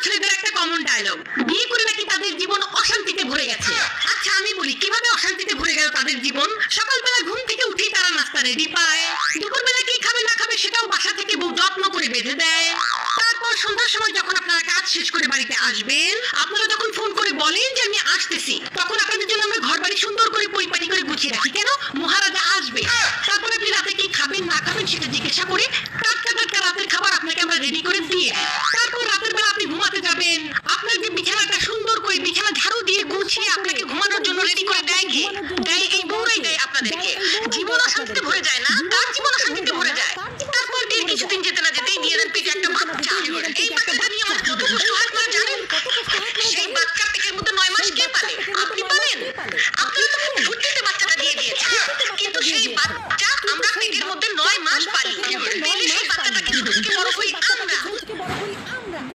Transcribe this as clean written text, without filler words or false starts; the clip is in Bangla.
ছেলেদের একটা কমন ডায়লগ, বিয়ে করে নাকি তাদের জীবন অশান্তিতে ভরে গেছে। আচ্ছা আমি বলি, কিভাবে অশান্তিতে ভরে গেল তাদের জীবন? সকালবেলা ঘুম থেকে উঠেই তারা নাস্তা রেডি পায়, দুপুরবেলা কি খাবে না খাবে সেটাও বাসা থেকে বউ যত্ন করে বেঁধে দেয়। তারপর সন্ধ্যার সময় যখন আপনারা কাজ শেষ করে বাড়িতে আসবেন, আপনারা যখন ফোন করে বলেন যে আমি আসতেছি, তখন আপনাদের জন্য আমরা ঘর বাড়ি সুন্দর করে পরিপাটি করে গুছিয়ে রাখি। কেন? মহারাজা আসবে। তারপরে আপনি রাতে কি খাবেন না খাবেন সেটা জিজ্ঞাসা করে টাটকা টাটকা রাতের খাবার আপনাকে আমরা রেডি করে দিয়ে, তারপর রাতের বেলা আপনি ঘুমাতে যাবেন, আপনার যে বিছানাটা সুন্দর করে বিছানা ঝাড়ু দিয়ে গুছিয়ে আপনাকে ঘুমানোর জন্য রেডি করে দেয় কে? দেয় এই বউরাই দেয় আপনাদেরকে। জীবন অশান্তিতে ভরে যায় না? তার জীবন অশান্তিতে ভরে যায়। তারপর কিছুদিন যেতে না যেতেই বিয়ের পেটে একটা বাচ্চা আসবে। এই বাচ্চাটা নিয়ে আমার কত কষ্ট হয়